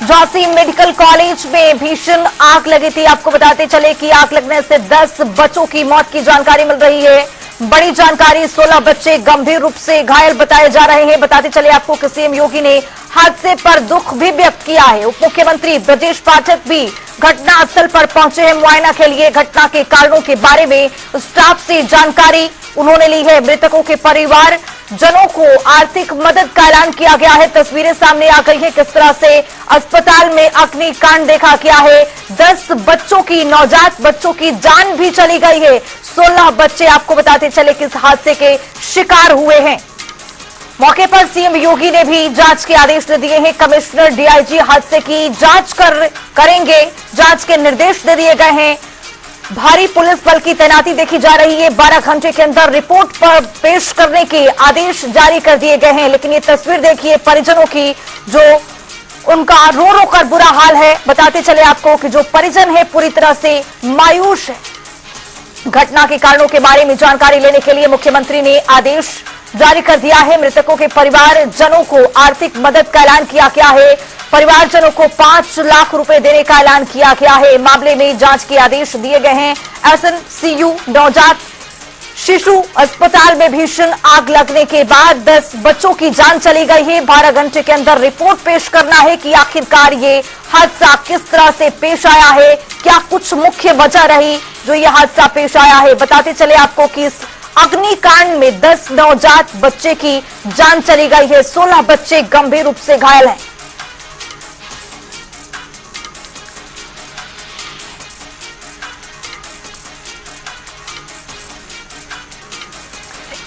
Jhansi medical college में भीषण आग लगी थी। आपको बताते चले कि आग लगने से 10 बच्चों की मौत की जानकारी मिल रही है। बड़ी जानकारी, 16 बच्चे गंभीर रूप से घायल बताए जा रहे हैं। बताते चले आपको कि सीएम योगी ने हादसे पर दुख भी व्यक्त किया है। उप मुख्यमंत्री ब्रजेश पाठक भी घटनास्थल पर पहुंचे हैं मुआयना के लिए। घटना के कारणों के बारे में स्टाफ से जानकारी उन्होंने ली है। मृतकों के परिवार जनों को आर्थिक मदद का ऐलान किया गया है। तस्वीरें सामने आ गई है किस तरह से अस्पताल में अग्निकांड देखा गया है। 10 बच्चों की, नवजात बच्चों की जान भी चली गई है। 16 बच्चे आपको बताते चले कि इस हादसे के शिकार हुए हैं। मौके पर सीएम योगी ने भी जांच के आदेश दे दिए हैं। कमिश्नर डीआईजी हादसे की जांच करेंगे। जांच के निर्देश दे दिए गए हैं। भारी पुलिस बल की तैनाती देखी जा रही है। 12 घंटे के अंदर रिपोर्ट पर पेश करने के आदेश जारी कर दिए गए हैं। लेकिन ये तस्वीर देखिए परिजनों की, जो उनका रो रो कर बुरा हाल है। बताते चले आपको कि जो परिजन है पूरी तरह से मायूस है। घटना के कारणों के बारे में जानकारी लेने के लिए मुख्यमंत्री ने आदेश जारी कर दिया है। मृतकों के परिवारजनों को आर्थिक मदद का ऐलान किया गया है। परिवारजनों को 5 लाख रुपए देने का ऐलान किया गया है। मामले में जांच के आदेश दिए गए हैं। एसएनसीयू नवजात शिशु अस्पताल में भीषण आग लगने के बाद 10 बच्चों की जान चली गई है। 12 घंटे के अंदर रिपोर्ट पेश करना है कि आखिरकार ये हादसा किस तरह से पेश आया है, क्या कुछ मुख्य वजह रही जो ये हादसा पेश आया है। बताते चले आपको कि इस अग्निकांड में 10 नवजात बच्चे की जान चली गई है। 16 बच्चे गंभीर रूप से घायल हैं।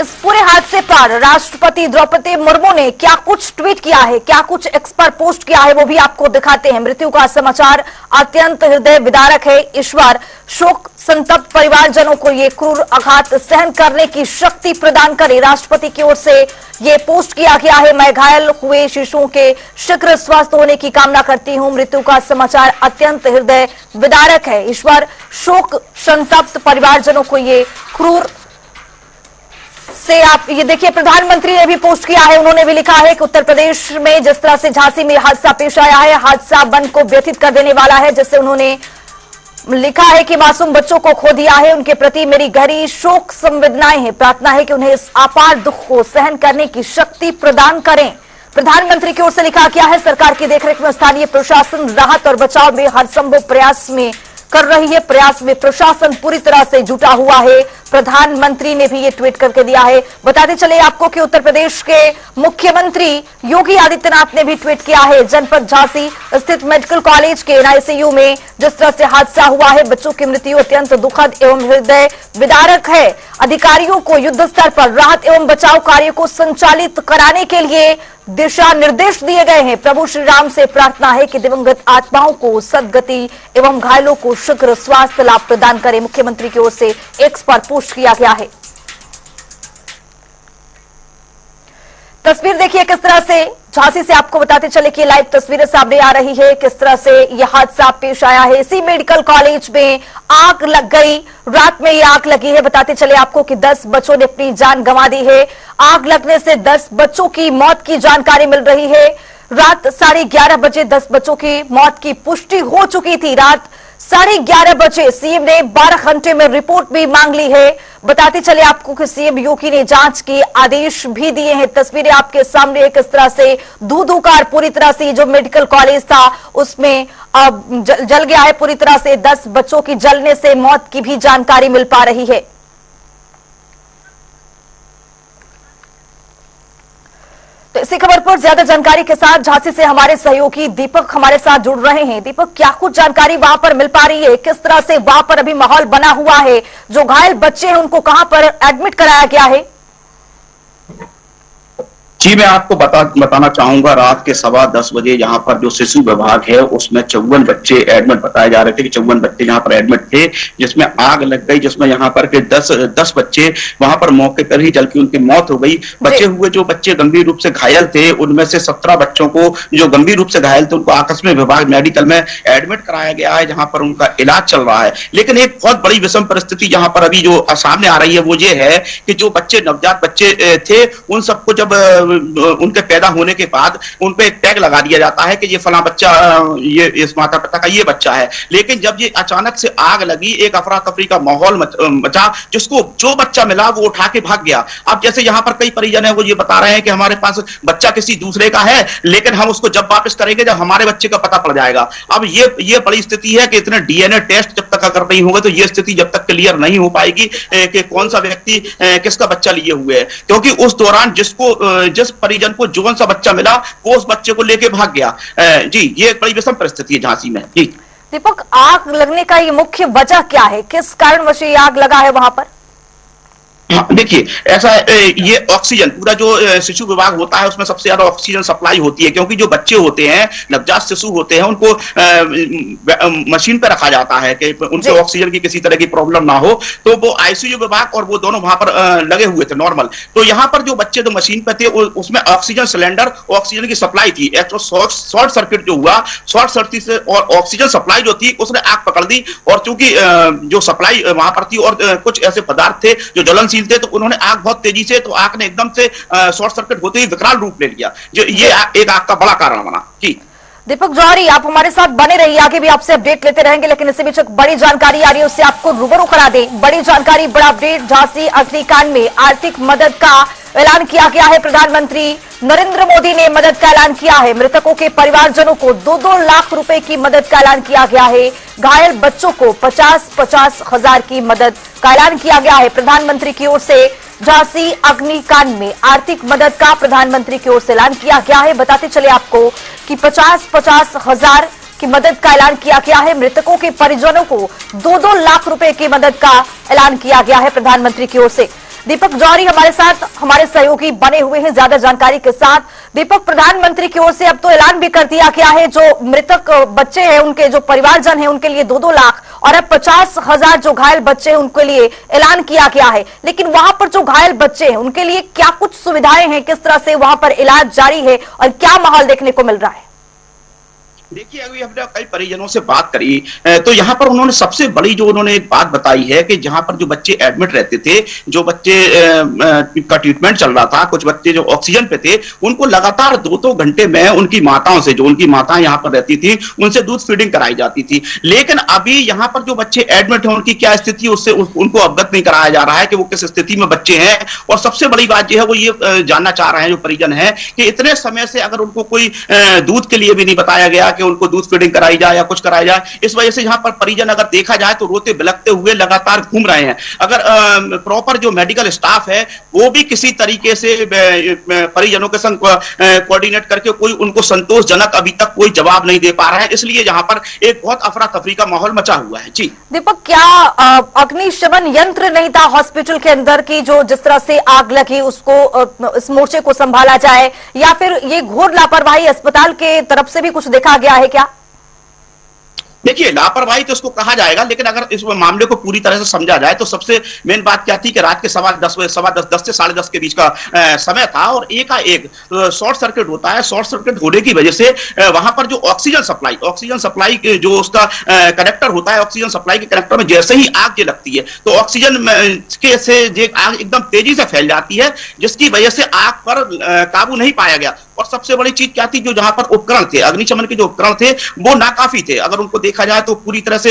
इस पूरे हादसे पर राष्ट्रपति द्रौपदी मुर्मू ने क्या कुछ ट्वीट किया है, क्या कुछ एक्स पर पोस्ट किया है, वो भी आपको दिखाते हैं। मृत्यु का समाचार अत्यंत हृदय विदारक है। ईश्वर शोक संतप्त परिवारजनों को ये क्रूर आघात सहन करने की शक्ति प्रदान करे। राष्ट्रपति की ओर से ये पोस्ट किया गया है। मैं घायल हुए शिशुओं के शीघ्र स्वस्थ होने की कामना करती हूं। मृत्यु का समाचार अत्यंत हृदय विदारक है। ईश्वर शोक संतप्त परिवारजनों को ये क्रूर से आप ये देखिए, प्रधानमंत्री ने भी पोस्ट किया है। उन्होंने भी लिखा है कि उत्तर प्रदेश में जिस तरह से झांसी में हादसा पेश आया है, हादसा मन को व्यथित कर देने वाला है। जैसे उन्होंने लिखा है कि मासूम बच्चों को खो दिया है, उनके प्रति मेरी गहरी शोक संवेदनाएं हैं। प्रार्थना है कि उन्हें इस अपार दुख को सहन करने की शक्ति प्रदान करें। प्रधानमंत्री की ओर से लिखा गया है, सरकार की देखरेख में स्थानीय प्रशासन राहत और बचाव में हर संभव प्रयास में कर रही है। प्रयास में प्रशासन पूरी तरह से जुटा हुआ है। प्रधानमंत्री ने भी ये ट्वीट करके दिया है। बताते चले आपको कि उत्तर प्रदेश के मुख्यमंत्री योगी आदित्यनाथ ने भी ट्वीट किया है। जनपद झांसी स्थित मेडिकल कॉलेज के एनआईसीयू में जिस तरह से हादसा हुआ है, बच्चों की मृत्यु अत्यंत दुखद एवं हृदय विदारक है। अधिकारियों को युद्ध स्तर पर राहत एवं बचाव कार्य को संचालित कराने के लिए दिशा निर्देश दिए गए हैं। प्रभु श्री राम से प्रार्थना है कि दिवंगत आत्माओं को सद्गति एवं घायलों को शीघ्र स्वास्थ्य लाभ प्रदान करें। मुख्यमंत्री की ओर से एक्स पर पोस्ट किया गया है। तस्वीर देखिए किस तरह से झांसी से आपको बताते चले कि लाइव तस्वीरें सामने आ रही है। किस तरह से यह हादसा पेश आया है। इसी मेडिकल कॉलेज में आग लग गई, रात में यह आग लगी है। बताते चले आपको कि 10 बच्चों ने अपनी जान गंवा दी है। आग लगने से 10 बच्चों की मौत की जानकारी मिल रही है। रात 11:30 बजे 10 बच्चों की मौत की पुष्टि हो चुकी थी। रात 11:30 बजे सीएम ने 12 घंटे में रिपोर्ट भी मांग ली है। बताते चले आपको कि सीएम योगी ने जांच के आदेश भी दिए हैं। तस्वीरें आपके सामने किस तरह से धू-धूकार पूरी तरह से जो मेडिकल कॉलेज था उसमें जल गया है पूरी तरह से। 10 बच्चों की जलने से मौत की भी जानकारी मिल पा रही है। तो इसी खबर पर ज्यादा जानकारी के साथ झांसी से हमारे सहयोगी दीपक हमारे साथ जुड़ रहे हैं। दीपक, क्या कुछ जानकारी वहां पर मिल पा रही है? किस तरह से वहां पर अभी माहौल बना हुआ है? जो घायल बच्चे हैं उनको कहां पर एडमिट कराया गया है? जी, मैं आपको बताना चाहूंगा, रात के 10:15 बजे यहाँ पर जो शिशु विभाग है उसमें 54 बच्चे एडमिट बताए जा रहे थे कि 54 बच्चे यहाँ पर एडमिट थे, जिसमें आग लग गई, जिसमें यहाँ पर के 10 बच्चे वहां पर मौके पर ही जल की उनकी मौत हो गई। बचे हुए जो बच्चे गंभीर रूप से घायल थे उनमें से 17 बच्चों को जो गंभीर रूप से घायल थे उनको आकस्मिक विभाग मेडिकल में एडमिट कराया गया है, जहां पर उनका इलाज चल रहा है। लेकिन एक बहुत बड़ी विषम परिस्थिति यहाँ पर अभी जो सामने आ रही है वो ये है कि जो बच्चे नवजात बच्चे थे उन सबको जब उनके पैदा होने के बाद उन पे एक टैग लगा दिया जाता है कि ये फला बच्चा, ये इस माता पिता का ये बच्चा है। लेकिन जब ये अचानक से आग लगी, एक अफरा तफरी का माहौल मचा, जिसको जो बच्चा मिला वो उठा के भाग गया। अब जैसे यहाँ पर कई परिजन है वो ये बता रहे हैं कि हमारे पास बच्चा किसी दूसरे का है, लेकिन हम उसको जब वापस करेंगे जब हमारे बच्चे का पता पड़ जाएगा। अब ये बड़ी स्थिति है कि इतने डीएनए टेस्ट जब तक अगर नहीं होगा तो ये स्थिति जब तक क्लियर नहीं हो पाएगी कि कौन सा व्यक्ति किसका बच्चा लिए हुए है, क्योंकि उस दौरान जिस परिजन को जो सा बच्चा मिला वो उस बच्चे को लेके भाग गया। जी, ये एक बड़ी विषम परिस्थिति है झांसी में। जी दीपक, आग लगने का ये मुख्य वजह क्या है, किस कारणवश ये आग लगा है वहां पर? हाँ, देखिए ऐसा ये ऑक्सीजन, पूरा जो शिशु विभाग होता है उसमें सबसे ज्यादा ऑक्सीजन सप्लाई होती है, क्योंकि जो बच्चे होते हैं, नवजात शिशु होते हैं, उनको मशीन पे रखा जाता है कि उनको ऑक्सीजन की किसी तरह की प्रॉब्लम ना हो। तो वो आईसीयू विभाग और वो दोनों वहां पर लगे हुए थे नॉर्मल। तो यहाँ पर जो बच्चे जो मशीन पे थे उसमें ऑक्सीजन सिलेंडर, ऑक्सीजन की सप्लाई थी। शॉर्ट सर्किट जो हुआ, शॉर्ट सर्किट से और ऑक्सीजन सप्लाई जो थी उसने आग पकड़ दी, और चूंकि जो सप्लाई वहां पर थी और कुछ ऐसे पदार्थ थे जो ज्वलनशील थे, तो उन्होंने आग बहुत तेजी से, तो आग ने एकदम से शॉर्ट सर्किट होते ही विकराल रूप ले लिया, जो ये एक आग का बड़ा कारण बना। जी दीपक जौहरी, आप हमारे साथ बने रहिए, आगे भी आपसे अपडेट लेते रहेंगे, लेकिन इसी बीच एक बड़ी जानकारी आ रही है, उससे आपको रूबरू करा दें। बड़ी जानकारी, बड़ा अपडेट, झांसी अग्निकांड में आर्थिक मदद का ऐलान किया गया है। प्रधानमंत्री नरेंद्र मोदी ने मदद का ऐलान किया है। मृतकों के परिवारजनों को 2-2 लाख रुपए की मदद का ऐलान किया गया है। घायल बच्चों को 50-50 हजार की मदद का ऐलान किया गया है। प्रधानमंत्री की ओर से झांसी अग्निकांड में आर्थिक मदद का प्रधानमंत्री की ओर से ऐलान किया गया है। बताते चले आपको कि 50-50 हजार की मदद का ऐलान किया गया है। मृतकों के परिजनों को 2-2 लाख रुपए की मदद का ऐलान किया गया है प्रधानमंत्री की ओर से। दीपक जौहरी हमारे साथ, हमारे सहयोगी बने हुए हैं ज्यादा जानकारी के साथ। दीपक, प्रधानमंत्री की ओर से अब तो ऐलान भी कर दिया गया है, जो मृतक बच्चे हैं उनके जो परिवारजन हैं उनके लिए 2-2 लाख, और अब 50 हजार जो घायल बच्चे हैं उनके लिए ऐलान किया गया है। लेकिन वहां पर जो घायल बच्चे हैं उनके लिए क्या कुछ सुविधाएं हैं, किस तरह से वहां पर इलाज जारी है और क्या माहौल देखने को मिल रहा है? देखिए, अभी हमने कई परिजनों से बात करी तो यहाँ पर उन्होंने सबसे बड़ी जो उन्होंने एक बात बताई है कि जहां पर जो बच्चे एडमिट रहते थे, जो बच्चे का ट्रीटमेंट चल रहा था, कुछ बच्चे जो ऑक्सीजन पे थे, उनको लगातार 2-2 घंटे में उनकी माताओं से, जो उनकी माताएं यहाँ पर रहती थी, उनसे दूध फीडिंग कराई जाती थी। लेकिन अभी यहाँ पर जो बच्चे एडमिट हैं उनकी क्या स्थिति, उससे उनको अवगत नहीं कराया जा रहा है कि वो किस स्थिति में बच्चे हैं। और सबसे बड़ी बात जो है वो ये जानना चाह रहे हैं जो परिजन है कि इतने समय से अगर उनको कोई दूध के लिए भी नहीं बताया गया कि उनको दूध फीडिंग कराई जाए या कुछ कराया जाए, इस वजह से यहाँ पर परिजन अगर देखा जाए तो रोते बिलखते हुए लगातार घूम रहे हैं। अगर प्रॉपर जो मेडिकल स्टाफ है वो भी किसी तरीके से परिजनों के संग कोऑर्डिनेट करके कोई उनको संतोषजनक अभी तक कोई जवाब नहीं दे पा रहा है, इसलिए यहाँ पर एक बहुत अफरा तफरी का माहौल मचा हुआ है। जी दीपक, क्या अग्निशमन यंत्र नहीं था हॉस्पिटल के अंदर की जो जिस तरह से आग लगी उसको इस मोर्चे को संभाला जाए, या फिर ये घोर लापरवाही अस्पताल के तरफ से भी कुछ देखा गया है क्या? देखिए, लापरवाही तो इसको कहा जाएगा, लेकिन अगर इस मामले को पूरी तरह से समझा जाए तो सबसे मेन बात क्या थी कि रात के 10:15 10 से 10:30 के बीच का समय था, और एकाएक शॉर्ट सर्किट होता है। शॉर्ट सर्किट होने की वजह से वहां पर जो ऑक्सीजन सप्लाई जो उसका कनेक्टर होता है, ऑक्सीजन सप्लाई के कनेक्टर में जैसे ही आग लगती है तो ऑक्सीजन के से आग एकदम तेजी से फैल जाती है, जिसकी वजह से आग पर काबू नहीं पाया गया। और सबसे बड़ी चीज क्या थी, जो जहां पर उपकरण थे, अग्निशमन के जो उपकरण थे वो नाकाफी थे। अगर उनको देखा जाए तो पूरी तरह से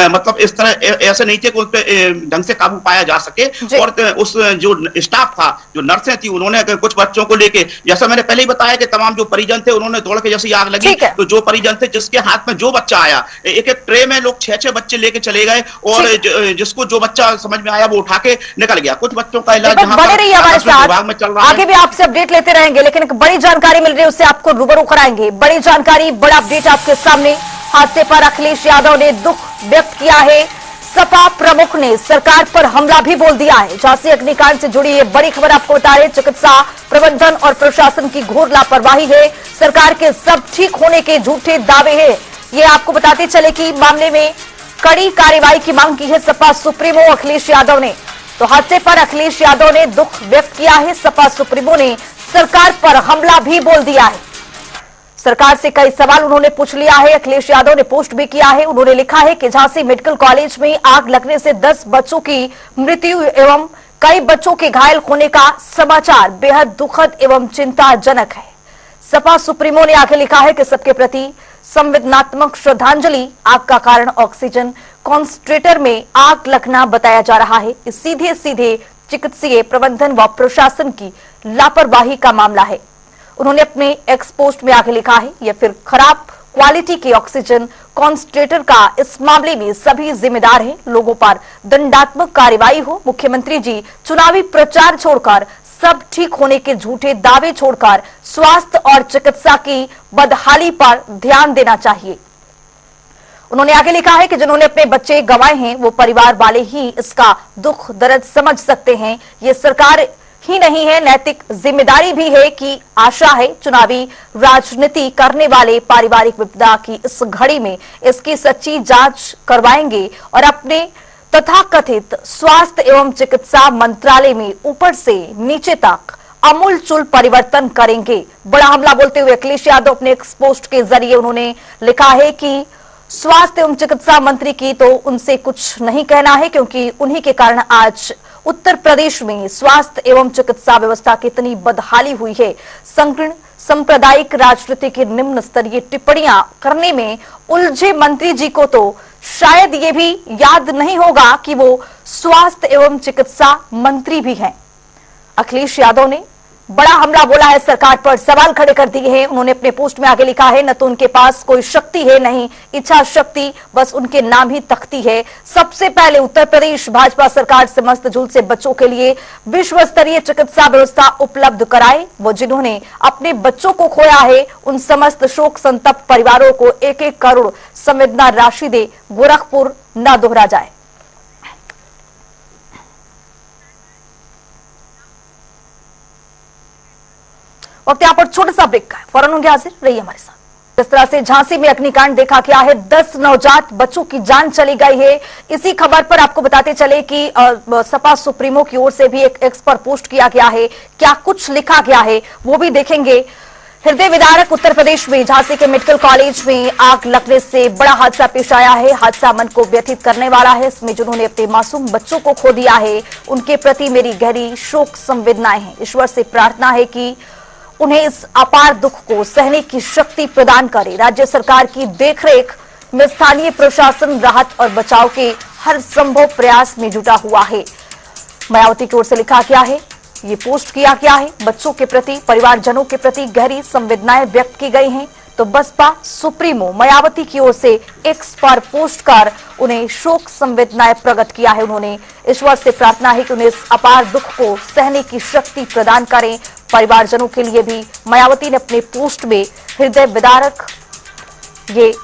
मतलब इस तरह ऐसे नहीं थे कि उस पर ढंग से काबू पाया जा सके। और उस जो स्टाफ था, जो नर्सें थी, उन्होंने कुछ बच्चों को लेके, जैसा मैंने पहले ही बताया कि तमाम जो परिजन थे उन्होंने दौड़ के जैसे आग लगी तो जो परिजन थे जिसके हाथ में जो बच्चा आया, एक ट्रे में लोग 6-6 बच्चे लेके चले गए, और जिसको जो बच्चा समझ में आया वो उठा के निकल गया। कुछ बच्चों का इलाज विभाग में चल रहा है। आगे भी आपसे अपडेट लेते रहेंगे, लेकिन एक बड़ी जानकारी मिल रही है उससे आपको रूबरू कराएंगे। बड़ी जानकारी, बड़ा अपडेट आपके सामने। हादसे पर अखिलेश यादव ने दुख व्यक्त किया है। सपा प्रमुख ने सरकार पर हमला भी बोल दिया है। झांसी अग्निकांड से जुड़ी ये बड़ी खबर आपको बता रहे, चिकित्सा प्रबंधन और प्रशासन की घोर लापरवाही है, सरकार के सब ठीक होने के झूठे दावे हैं। ये आपको बताते चले कि मामले में कड़ी कार्रवाई की मांग की है सपा सुप्रीमो अखिलेश यादव ने। तो हादसे पर अखिलेश यादव ने दुख व्यक्त किया है। सपा सुप्रीमो ने सरकार पर हमला भी बोल दिया है। सरकार से कई सवाल उन्होंने पूछ लिया है। अखिलेश यादव ने पोस्ट भी किया है। उन्होंने लिखा है कि झांसी मेडिकल कॉलेज में आग लगने से 10 बच्चों की मृत्यु एवं कई बच्चों के घायल होने का समाचार बेहद दुखद एवं चिंताजनक है। सपा सुप्रीमो ने आगे लिखा है कि सबके प्रति संवेदनात्मक श्रद्धांजलि। आग का कारण ऑक्सीजन कॉन्सेंट्रेटर में आग लगना बताया जा रहा है। इस सीधे सीधे चिकित्सीय प्रबंधन व प्रशासन की लापरवाही का मामला है। उन्होंने अपने एक्स पोस्ट में आगे लिखा है, या फिर खराब क्वालिटी के ऑक्सीजन कॉन्सेंट्रेटर का इस मामले में सभी जिम्मेदार हैं। लोगों पर दंडात्मक कार्रवाई हो। मुख्यमंत्री जी चुनावी प्रचार छोड़कर, सब ठीक होने के झूठे दावे छोड़कर स्वास्थ्य और चिकित्सा की बदहाली पर ध्यान देना चाहिए। उन्होंने आगे लिखा है कि जिन्होंने अपने बच्चे गंवाए हैं वो परिवार वाले ही इसका दुख दर्द समझ सकते हैं। ये सरकार ही नहीं है, नैतिक जिम्मेदारी भी है कि आशा है चुनावी राजनीति करने वाले पारिवारिक विपदा की इस घड़ी में इसकी सच्ची जांच करवाएंगे और अपने तथाकथित स्वास्थ्य एवं चिकित्सा मंत्रालय में ऊपर से नीचे तक अमूलचूल परिवर्तन करेंगे। बड़ा हमला बोलते हुए अखिलेश यादव अपने एक्स पोस्ट के जरिए उन्होंने लिखा है कि स्वास्थ्य एवं चिकित्सा मंत्री की तो उनसे कुछ नहीं कहना है, क्योंकि उन्हीं के कारण आज उत्तर प्रदेश में स्वास्थ्य एवं चिकित्सा व्यवस्था की इतनी बदहाली हुई है। संकीर्ण सांप्रदायिक राजनीति की निम्न स्तरीय टिप्पणियां करने में उलझे मंत्री जी को तो शायद ये भी याद नहीं होगा कि वो स्वास्थ्य एवं चिकित्सा मंत्री भी हैं। अखिलेश यादव ने बड़ा हमला बोला है, सरकार पर सवाल खड़े कर दिए हैं। उन्होंने अपने पोस्ट में आगे लिखा है, न तो उनके पास कोई शक्ति है, नहीं इच्छा शक्ति, बस उनके नाम ही तख्ती है। सबसे पहले उत्तर प्रदेश भाजपा सरकार समस्त झुलसे बच्चों के लिए विश्व स्तरीय चिकित्सा व्यवस्था उपलब्ध कराए। वो जिन्होंने अपने बच्चों को खोया है उन समस्त शोक संतप्त परिवारों को 1-1 करोड़ संवेदना राशि दे। गोरखपुर न दोहरा जाए। वक्त यहाँ पर छोटा सा ब्रेक का है, फौरन होंगे हाजिर, रहिए हमारे साथ। इस तरह से झांसी में अग्निकांड देखा गया है, 10 नवजात बच्चों की जान चली गई है। इसी खबर पर आपको बताते चले कि सपा सुप्रीमो की ओर से भी एक एक्स पर पोस्ट किया गया है। क्या कुछ लिखा गया है वो भी देखेंगे। हृदय विदारक उत्तर प्रदेश में झांसी के मेडिकल कॉलेज में आग लगने से बड़ा हादसा पेश आया है। हादसा मन को व्यथित करने वाला है। इसमें जिन्होंने अपने मासूम बच्चों को खो दिया है उनके प्रति मेरी गहरी शोक संवेदनाएं हैं। ईश्वर से प्रार्थना है कि उन्हें इस अपार दुख को सहने की शक्ति प्रदान करे। राज्य सरकार की देखरेख में स्थानीय प्रशासन राहत और बचाव के हर संभव प्रयास में जुटा हुआ है। मायावती की ओर से लिखा गया है, ये पोस्ट किया गया है। बच्चों के प्रति, परिवारजनों के प्रति गहरी संवेदनाएं व्यक्त की गई हैं। तो बसपा सुप्रीमो मायावती की ओर से एक्स पर पोस्ट कर उन्हें शोक संवेदनाएं प्रकट किया है। उन्होंने ईश्वर से प्रार्थना है कि उन्हें इस अपार दुख को सहने की शक्ति प्रदान करें। परिवारजनों के लिए भी मायावती ने अपने पोस्ट में हृदय विदारक ये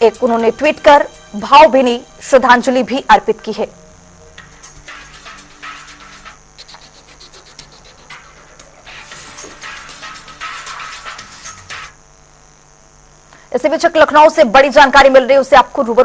एक उन्होंने ट्वीट कर भावभीनी श्रद्धांजलि भी अर्पित की है। इसी बीच लखनऊ से बड़ी जानकारी मिल रही है, उसे आपको रूबरू